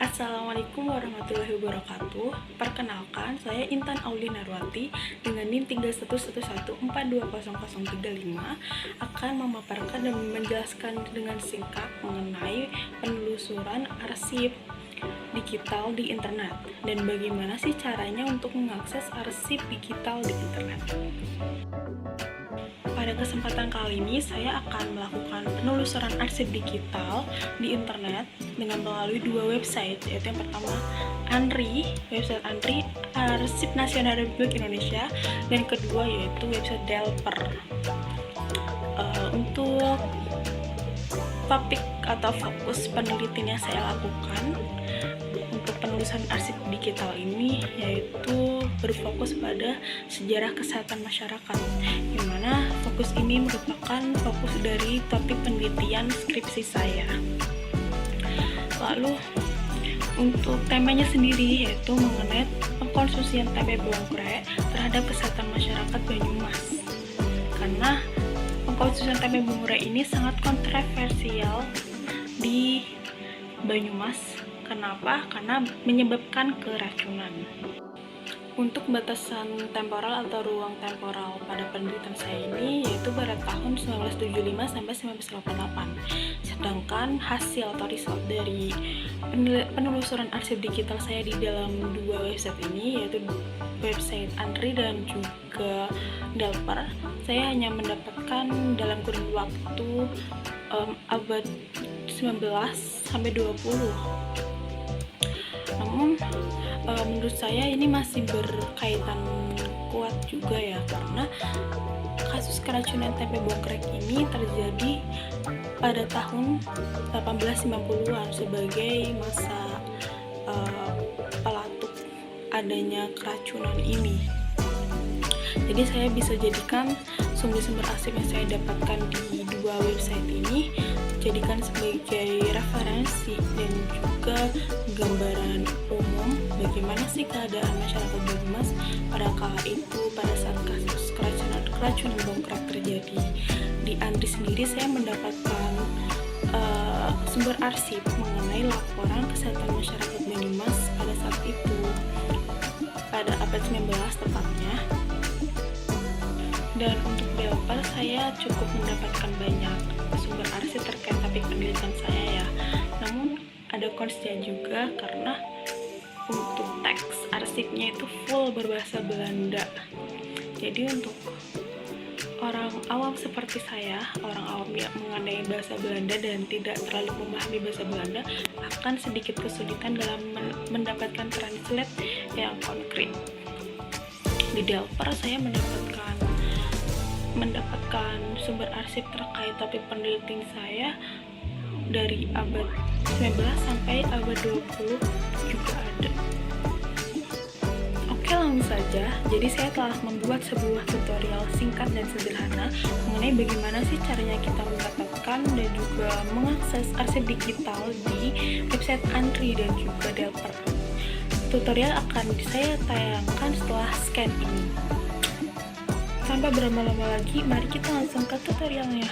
Assalamualaikum warahmatullahi wabarakatuh. Perkenalkan, saya Intan Auli Narwati dengan NIM 3111420035 akan memaparkan dan menjelaskan dengan singkat mengenai penelusuran arsip digital di internet dan bagaimana sih caranya untuk mengakses arsip digital di internet. Pada kesempatan kali ini, saya akan melakukan penelusuran arsip digital di internet dengan melalui dua website, yaitu yang pertama ANRI, website ANRI, Arsip Nasional Republik Indonesia, dan kedua yaitu website Delper. Untuk topik atau fokus penelitian yang saya lakukan untuk penelusuran arsip digital ini yaitu berfokus pada sejarah kesehatan masyarakat, yang mana fokus ini merupakan fokus dari topik penelitian skripsi saya. Lalu untuk temanya sendiri yaitu mengenai pengkonsumsian tempe bongkrek terhadap kesehatan masyarakat Banyumas, karena pengkonsumsian tempe bongkrek ini sangat kontroversial di Banyumas. Kenapa? Karena menyebabkan keracunan. Untuk batasan temporal atau ruang temporal pada penelitian saya ini yaitu pada tahun 1975 sampai 1988. Sedangkan hasil atau result dari penelusuran arsip digital saya di dalam dua website ini yaitu website ANRI dan juga Delper, saya hanya mendapatkan dalam kurun waktu abad 19 sampai 20. Namun menurut saya ini masih berkaitan kuat juga ya, karena kasus keracunan tempe bongkrek ini terjadi pada tahun 1890-an sebagai masa pelatuk adanya keracunan ini. Jadi saya bisa jadikan sumber-sumber arsip yang saya dapatkan di dua website ini jadikan sebagai referensi dan juga gambaran umum bagaimana sih keadaan masyarakat Banyumas pada kala itu pada saat kasus keracunan bongkrek terjadi. Di ANRI sendiri saya mendapatkan sumber arsip mengenai laporan kesehatan masyarakat Banyumas pada saat itu pada abad 19 tepatnya. Dan untuk Delper saya cukup mendapatkan banyak sumber arsip terkait topik penelitian saya ya. Namun ada konsnya juga karena untuk teks arsipnya itu full berbahasa Belanda. Jadi untuk orang awam seperti saya, orang awam yang mengenai bahasa Belanda dan tidak terlalu memahami bahasa Belanda akan sedikit kesulitan dalam mendapatkan translate yang konkret. Di Delper saya mendapatkan sumber arsip terkait topik penelitian saya dari abad 19 sampai abad 20 juga ada. Oke, langsung saja. Jadi saya telah membuat sebuah tutorial singkat dan sederhana mengenai bagaimana sih caranya kita mendapatkan dan juga mengakses arsip digital di website ANRI dan juga Delper. Tutorial akan saya tayangkan setelah scan ini. Tanpa berlama-lama lagi, mari kita langsung ke tutorialnya.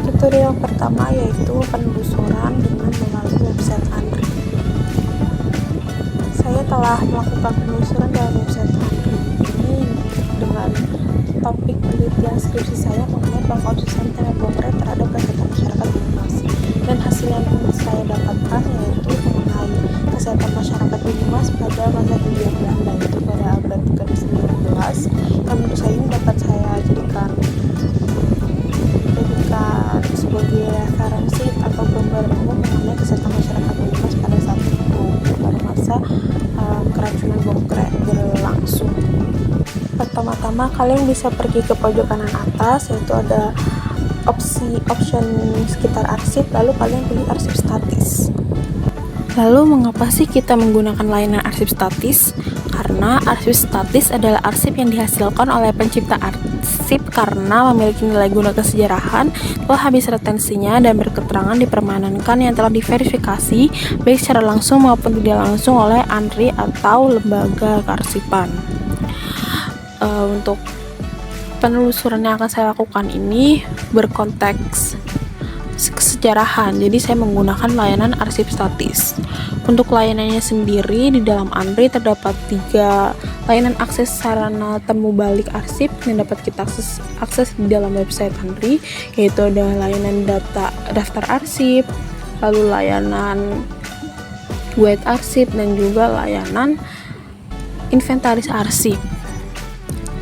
Tutorial pertama yaitu penelusuran dengan melalui website ANRI. Saya telah melakukan penelusuran dalam website ANRI ini dengan topik penelitian skripsi saya mengenai pengkonsumsian tempe bongkrek terhadap kesehatan masyarakat Banyumas. Dan hasil yang saya dapatkan yaitu mengenai kesehatan masyarakat Banyumas pada masa Hindia Belanda, yaitu pada abad ke-19. Dan menurut saya ini dapat saya jadikan sebagai referensi atau gambaran umum mengenai kesehatan masyarakat Banyumas pada saat itu pada masa keracunan bongkrek berlangsung. Pertama-tama kalian bisa pergi ke pojok kanan atas, yaitu ada option sekitar arsip, lalu kalian pilih arsip statis. Lalu mengapa sih kita menggunakan layanan arsip statis? Karena arsip statis adalah arsip yang dihasilkan oleh pencipta arsip karena memiliki nilai guna kesejarahan, telah habis retensinya, dan berketerangan dipermanenkan yang telah diverifikasi baik secara langsung maupun tidak langsung oleh ANRI atau lembaga kearsipan. Untuk penelusuran yang akan saya lakukan ini berkonteks kesejarahan. Jadi saya menggunakan layanan arsip statis. Untuk layanannya sendiri di dalam Andri terdapat 3 layanan akses sarana temu balik arsip yang dapat kita akses di dalam website Andri, yaitu ada layanan daftar arsip, lalu layanan wait arsip, dan juga layanan inventaris arsip.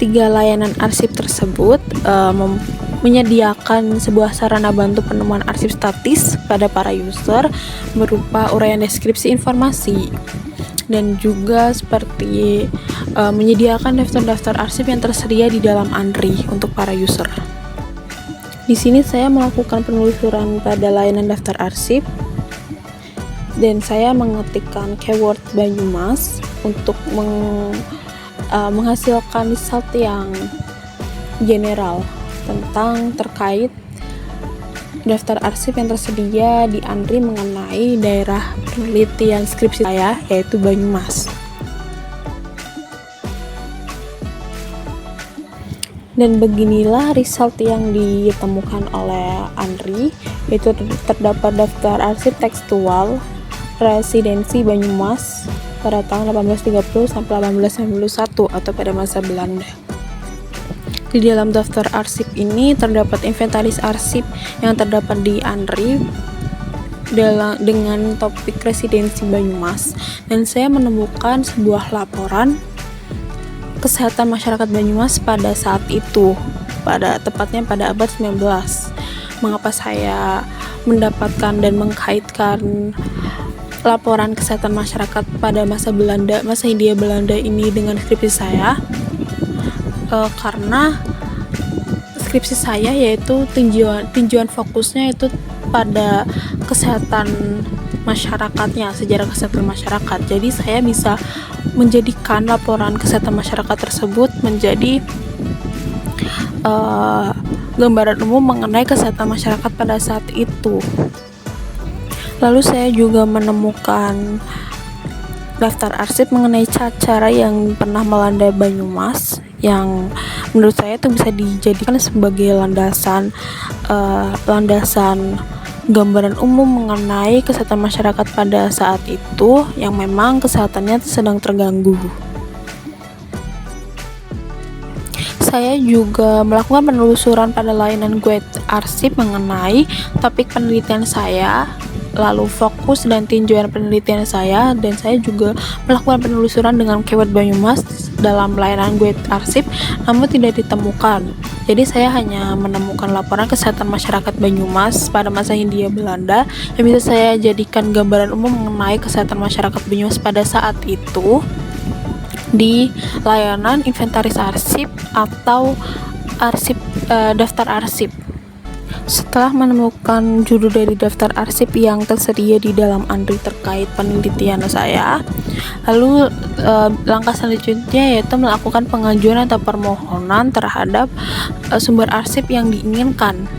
3 layanan arsip tersebut menyediakan sebuah sarana bantu penemuan arsip statis pada para user berupa uraian deskripsi informasi, dan juga seperti menyediakan daftar-daftar arsip yang tersedia di dalam Andri untuk para user. Di sini saya melakukan penelusuran pada layanan daftar arsip dan saya mengetikkan keyword Banyumas untuk menghasilkan result yang general tentang terkait daftar arsip yang tersedia di Andri mengenai daerah penelitian skripsi saya, yaitu Banyumas. Dan beginilah result yang ditemukan oleh Andri, yaitu terdapat daftar arsip tekstual residensi Banyumas pada tahun 1830 sampai 1891 atau pada masa Belanda. Di dalam daftar arsip ini terdapat inventaris arsip yang terdapat di Andri dengan topik residensi Banyumas, dan saya menemukan sebuah laporan kesehatan masyarakat Banyumas pada saat itu, tepatnya pada abad 19. Mengapa saya mendapatkan dan mengkaitkan laporan kesehatan masyarakat pada masa Hindia Belanda ini dengan skripsi saya? Karena skripsi saya yaitu tinjauan fokusnya itu pada kesehatan masyarakatnya, sejarah kesehatan masyarakat. Jadi saya bisa menjadikan laporan kesehatan masyarakat tersebut menjadi gambaran umum mengenai kesehatan masyarakat pada saat itu. Lalu saya juga menemukan daftar arsip mengenai cacar yang pernah melanda Banyumas, yang menurut saya itu bisa dijadikan sebagai landasan gambaran umum mengenai kesehatan masyarakat pada saat itu yang memang kesehatannya sedang terganggu. Saya juga melakukan penelusuran pada layanan wait arsip mengenai topik penelitian saya, lalu fokus dan tinjauan penelitian saya, dan saya juga melakukan penelusuran dengan keyword Banyumas dalam layanan wait arsip, namun tidak ditemukan. Jadi saya hanya menemukan laporan kesehatan masyarakat Banyumas pada masa Hindia Belanda yang bisa saya jadikan gambaran umum mengenai kesehatan masyarakat Banyumas pada saat itu di layanan inventaris arsip atau daftar arsip. Setelah menemukan judul dari daftar arsip yang tersedia di dalam Andri terkait penelitian saya, lalu langkah selanjutnya yaitu melakukan pengajuan atau permohonan terhadap sumber arsip yang diinginkan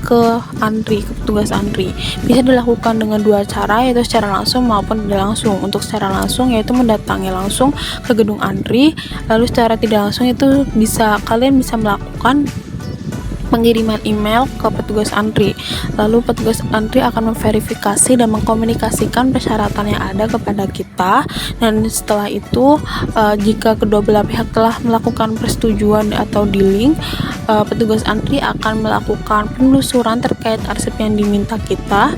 ke Andri, ke petugas Andri. Bisa dilakukan dengan 2 cara, yaitu secara langsung maupun tidak langsung. Untuk secara langsung yaitu mendatangi langsung ke gedung Andri, lalu secara tidak langsung itu kalian bisa melakukan pengiriman email ke petugas Andri. Lalu petugas Andri akan memverifikasi dan mengkomunikasikan persyaratan yang ada kepada kita, dan setelah itu jika kedua belah pihak telah melakukan persetujuan atau dealing, petugas Andri akan melakukan penelusuran terkait arsip yang diminta kita.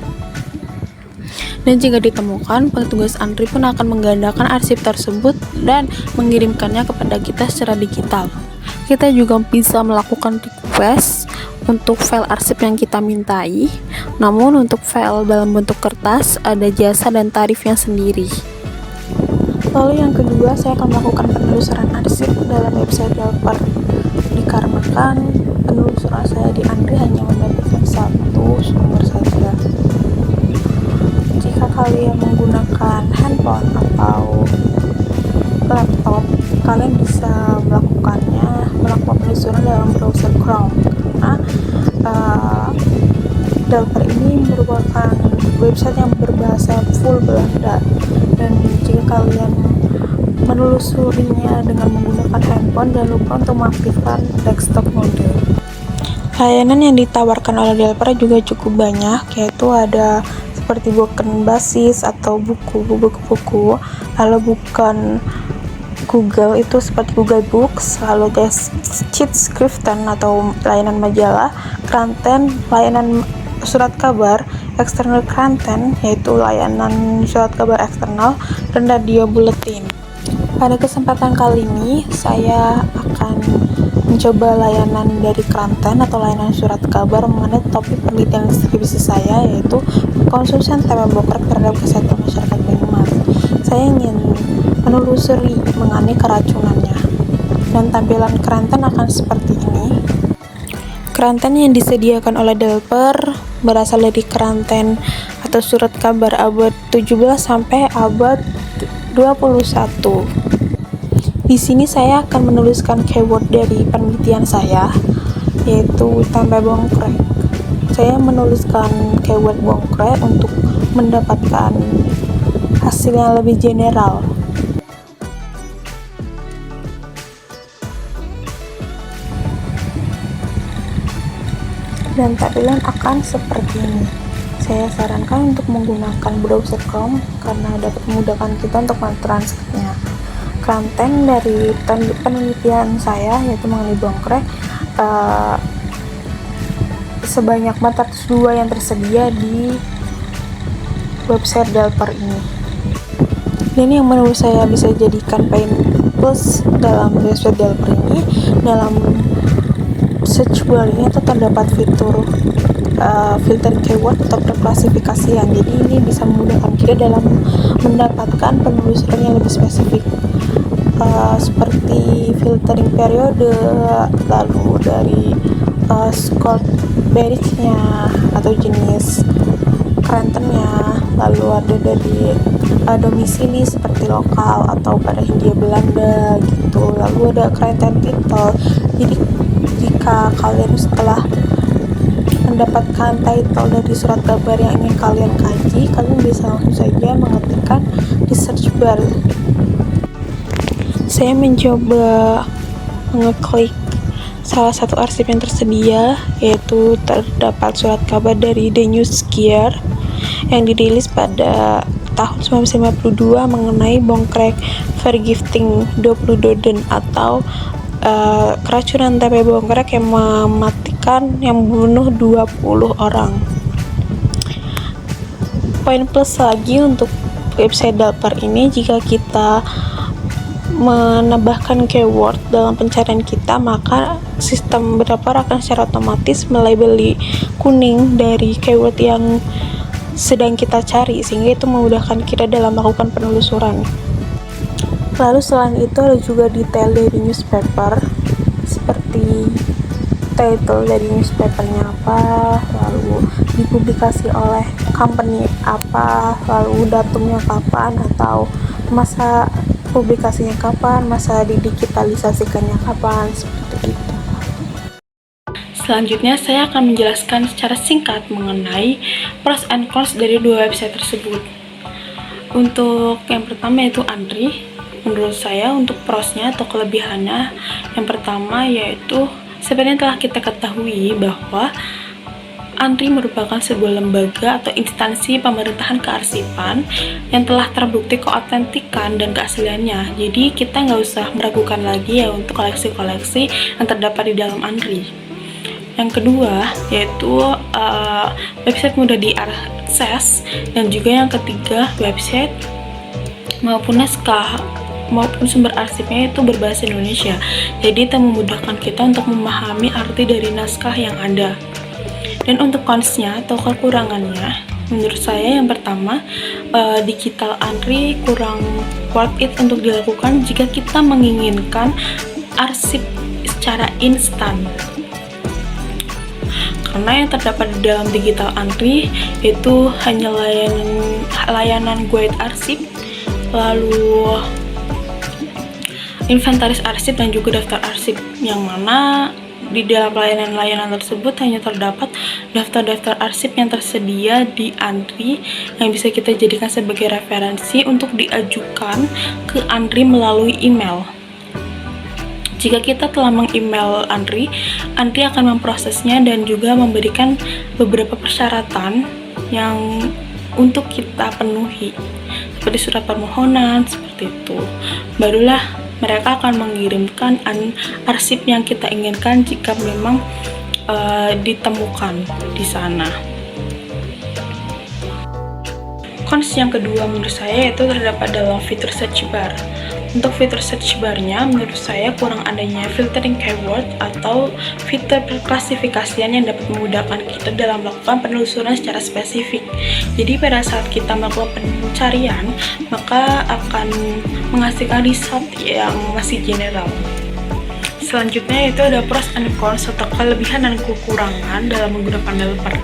Dan jika ditemukan, petugas Andri pun akan menggandakan arsip tersebut dan mengirimkannya kepada kita secara digital. Kita juga bisa melakukan request untuk file arsip yang kita mintai, namun untuk file dalam bentuk kertas ada jasa dan tarifnya sendiri. Lalu yang kedua, saya akan melakukan penelusuran arsip dalam website developer, dikarenakan penelusuran saya di Andri hanya mendapatkan 1 sumber saja. Jika kalian menggunakan handphone atau laptop, kalian bisa melakukan penelusuran dalam browser Chrome, karena developer ini merupakan website yang berbahasa full Belanda, dan jika kalian menelusurinya dengan menggunakan handphone, jangan lupa untuk mengaktifkan desktop mode. Layanan yang ditawarkan oleh developer juga cukup banyak, yaitu ada seperti bukan basis atau buku-buku, lalu bukan Google itu seperti Google Books, lalu ada Sheetscripton atau layanan majalah, Kranten, layanan surat kabar eksternal Kranten, yaitu layanan surat kabar eksternal, dan radio buletin. Pada kesempatan kali ini, saya akan mencoba layanan dari Kranten atau layanan surat kabar mengenai topik penelitian skripsi saya, yaitu pengkonsumsian tempe bokrek terhadap kesehatan masyarakat Banyumas. Saya ingin menelusuri mengenai keracunannya, dan tampilan Kranten akan seperti ini. Kranten yang disediakan oleh developer berasal dari Kranten atau surat kabar abad 17 sampai abad 21. Di sini saya akan menuliskan keyword dari penelitian saya, yaitu tempe bongkrek. Saya menuliskan keyword bongkrek untuk mendapatkan hasil yang lebih general. Dan tampilan akan seperti ini. Saya sarankan untuk menggunakan browser Chrome karena dapat memudahkan kita untuk mentranskripnya. Kranten dari penelitian saya, yaitu mengenai bongkrek, sebanyak 402 yang tersedia di website developer ini. Ini yang menurut saya bisa jadikan poin plus dalam website developer ini. Dalam search bar ini terdapat fitur filter keyword atau perklasifikasian. Jadi ini bisa memudahkan kita dalam mendapatkan penelusuran yang lebih spesifik, seperti filtering periode, lalu dari scope beritsnya atau jenis Krantennya, lalu ada dari domisili seperti lokal atau pada Hindia Belanda gitu, lalu ada Kranten title. Jadi jika kalian setelah mendapatkan title dari surat kabar yang ingin kalian kaji, kalian bisa langsung saja mengetikkan di search bar. Saya mencoba mengeklik salah satu arsip yang tersedia, yaitu terdapat surat kabar dari The News Gear yang dirilis pada tahun 1952 mengenai bongkrek vergifting 20 doden atau keracunan tempe bongkrek yang membunuh 20 orang. Poin plus lagi untuk website developer ini, jika kita menambahkan keyword dalam pencarian kita, maka sistem developer akan secara otomatis melabeli kuning dari keyword yang sedang kita cari, sehingga itu memudahkan kita dalam melakukan penelusuran. Lalu selain itu ada juga detail dari newspaper, seperti title dari newspapernya apa, lalu dipublikasi oleh company apa, lalu datumnya kapan atau masa publikasinya kapan, masa didigitalisasikannya kapan, seperti itu. Selanjutnya, saya akan menjelaskan secara singkat mengenai pros and cons dari dua website tersebut. Untuk yang pertama yaitu Andri. Menurut saya untuk prosnya atau kelebihannya, yang pertama yaitu seperti yang telah kita ketahui bahwa Andri merupakan sebuah lembaga atau instansi pemerintahan kearsipan yang telah terbukti keautentikan dan keasliannya. Jadi kita nggak usah meragukan lagi ya untuk koleksi-koleksi yang terdapat di dalam Andri. Yang kedua yaitu website mudah diakses, dan juga yang ketiga website maupun naskah maupun sumber arsipnya itu berbahasa Indonesia. Jadi itu memudahkan kita untuk memahami arti dari naskah yang ada. Dan untuk cons-nya atau kekurangannya, menurut saya yang pertama, digital Andri kurang worth it untuk dilakukan jika kita menginginkan arsip secara instan. Karena yang terdapat di dalam digital Andri itu hanya layanan guide arsip, lalu inventaris arsip dan juga daftar arsip, yang mana di dalam layanan-layanan tersebut hanya terdapat daftar-daftar arsip yang tersedia di Andri yang bisa kita jadikan sebagai referensi untuk diajukan ke Andri melalui email. Jika kita telah meng-email Andri akan memprosesnya dan juga memberikan beberapa persyaratan yang untuk kita penuhi, seperti surat permohonan, seperti itu. Barulah mereka akan mengirimkan arsip yang kita inginkan jika memang ditemukan di sana. Cons yang kedua menurut saya yaitu terdapat dalam fitur search bar. Untuk fitur search bar-nya menurut saya kurang adanya filtering keyword atau fitur perklasifikasian yang dapat memudahkan kita dalam melakukan penelusuran secara spesifik. Jadi pada saat kita melakukan pencarian, maka akan menghasilkan result yang masih general. Selanjutnya yaitu ada pros and cons atau kelebihan dan kekurangan dalam menggunakan Delper.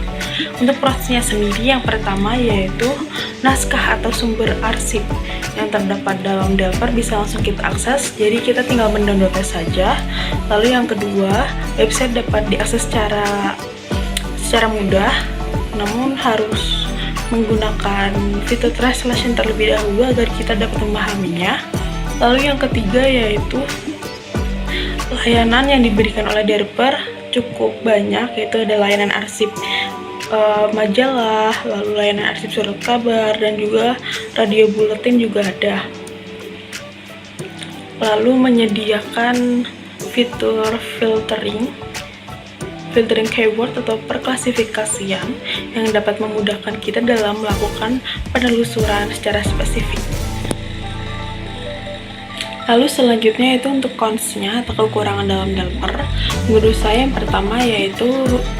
Untuk prosnya sendiri, yang pertama yaitu naskah atau sumber arsip yang terdapat dalam Delper bisa langsung kita akses, jadi kita tinggal mendownloadnya saja. Lalu yang kedua, website dapat diakses secara mudah, namun harus menggunakan fitur translation terlebih dahulu agar kita dapat memahaminya. Lalu yang ketiga yaitu layanan yang diberikan oleh Delper cukup banyak, yaitu ada layanan arsip majalah, lalu layanan arsip surat kabar, dan juga radio buletin juga ada. Lalu menyediakan fitur filtering keyword atau perklasifikasian yang dapat memudahkan kita dalam melakukan penelusuran secara spesifik. Lalu selanjutnya itu untuk cons-nya atau kekurangan dalam Delper. Menurut saya yang pertama yaitu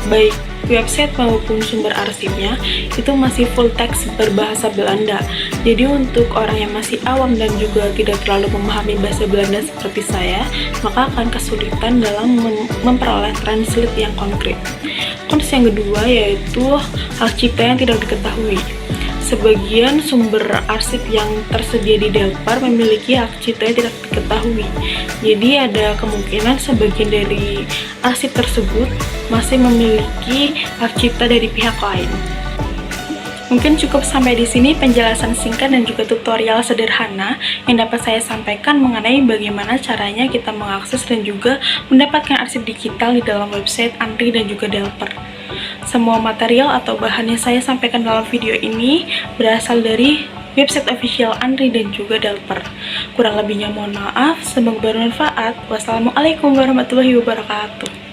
baik website maupun sumber arsipnya itu masih full text berbahasa Belanda. Jadi untuk orang yang masih awam dan juga tidak terlalu memahami bahasa Belanda seperti saya, maka akan kesulitan dalam memperoleh translate yang konkret. Cons yang kedua yaitu hak cipta yang tidak diketahui. Sebagian sumber arsip yang tersedia di Delper memiliki hak cipta yang tidak diketahui. Jadi ada kemungkinan sebagian dari arsip tersebut masih memiliki hak cipta dari pihak lain. Mungkin cukup sampai di sini penjelasan singkat dan juga tutorial sederhana yang dapat saya sampaikan mengenai bagaimana caranya kita mengakses dan juga mendapatkan arsip digital di dalam website Andri dan juga Delper. Semua material atau bahan yang saya sampaikan dalam video ini berasal dari website official Andri dan juga Delper. Kurang lebihnya mohon maaf, semoga bermanfaat. Wassalamualaikum warahmatullahi wabarakatuh.